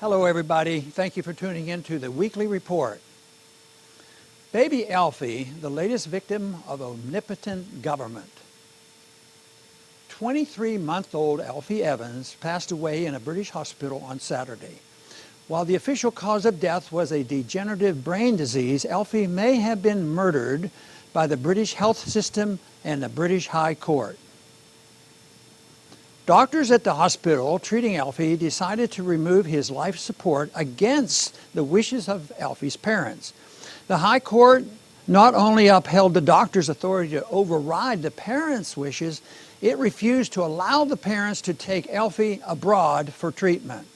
Hello everybody, thank you for tuning in to the weekly report. Baby Alfie, the latest victim of omnipotent government. 23-month-old Alfie Evans passed away in a British hospital on Saturday. While the official cause of death was a degenerative brain disease, Alfie may have been murdered by the British health system and the British High Court. Doctors at the hospital treating Alfie decided to remove his life support against the wishes of Alfie's parents. The High Court not only upheld the doctor's authority to override the parents' wishes, it refused to allow the parents to take Alfie abroad for treatment.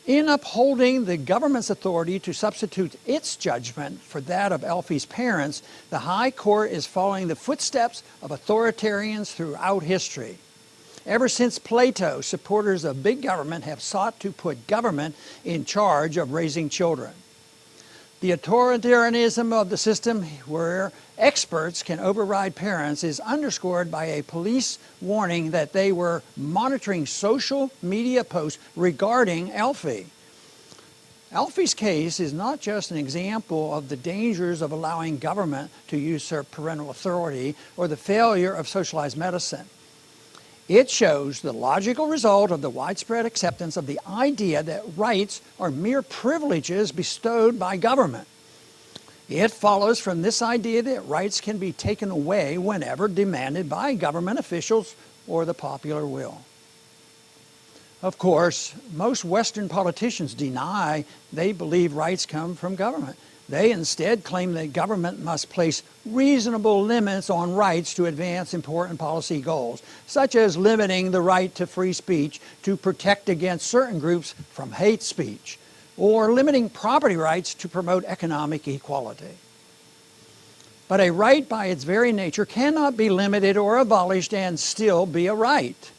In upholding the government's authority to substitute its judgment for that of Alfie's parents, the High Court is following the footsteps of authoritarians throughout history. Ever since Plato, supporters of big government have sought to put government in charge of raising children. The authoritarianism of the system, where experts can override parents, is underscored by a police warning that they were monitoring social media posts regarding Alfie. Alfie's case is not just an example of the dangers of allowing government to usurp parental authority or the failure of socialized medicine. It shows the logical result of the widespread acceptance of the idea that rights are mere privileges bestowed by government. It follows from this idea that rights can be taken away whenever demanded by government officials or the popular will. Of course, most Western politicians deny they believe rights come from government. They instead claim that government must place reasonable limits on rights to advance important policy goals, such as limiting the right to free speech to protect against certain groups from hate speech, or limiting property rights to promote economic equality. But a right by its very nature cannot be limited or abolished and still be a right.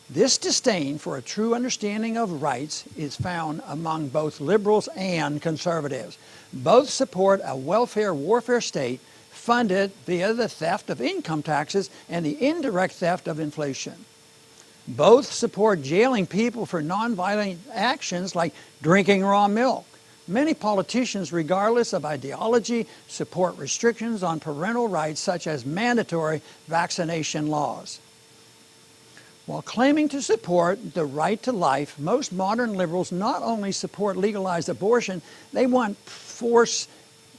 This disdain for a true understanding of rights is found among both liberals and conservatives. Both support a welfare warfare state funded via the theft of income taxes and the indirect theft of inflation. Both support jailing people for nonviolent actions like drinking raw milk. Many politicians, regardless of ideology, support restrictions on parental rights such as mandatory vaccination laws. While claiming to support the right to life, most modern liberals not only support legalized abortion, they want to force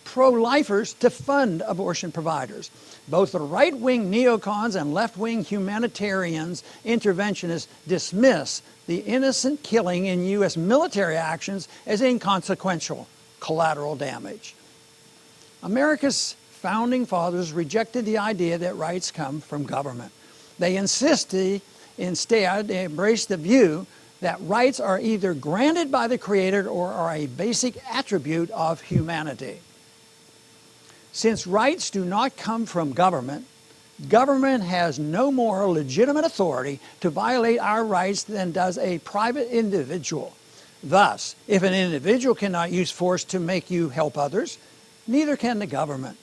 pro-lifers to fund abortion providers. Both the right-wing neocons and left-wing humanitarians interventionists dismiss the innocent killing in U.S. military actions as inconsequential collateral damage. America's founding fathers rejected the idea that rights come from government. They instead embrace the view that rights are either granted by the Creator or are a basic attribute of humanity. Since rights do not come from government, government has no more legitimate authority to violate our rights than does a private individual. Thus, if an individual cannot use force to make you help others, neither can the government.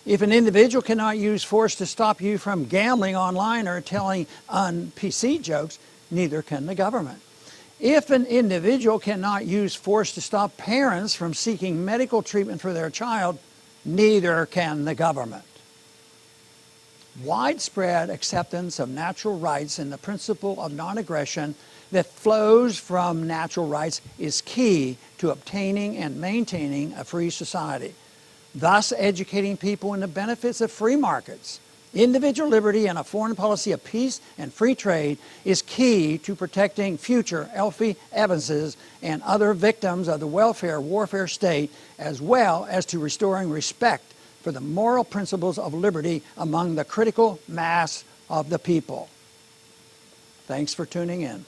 If an individual cannot use force to stop you from gambling online or telling un-PC jokes, neither can the government. If an individual cannot use force to stop parents from seeking medical treatment for their child, neither can the government. Widespread acceptance of natural rights and the principle of non-aggression that flows from natural rights is key to obtaining and maintaining a free society. Thus, educating people in the benefits of free markets, individual liberty, and a foreign policy of peace and free trade is key to protecting future Alfie Evanses and other victims of the welfare warfare state, as well as to restoring respect for the moral principles of liberty among the critical mass of the people. Thanks for tuning in.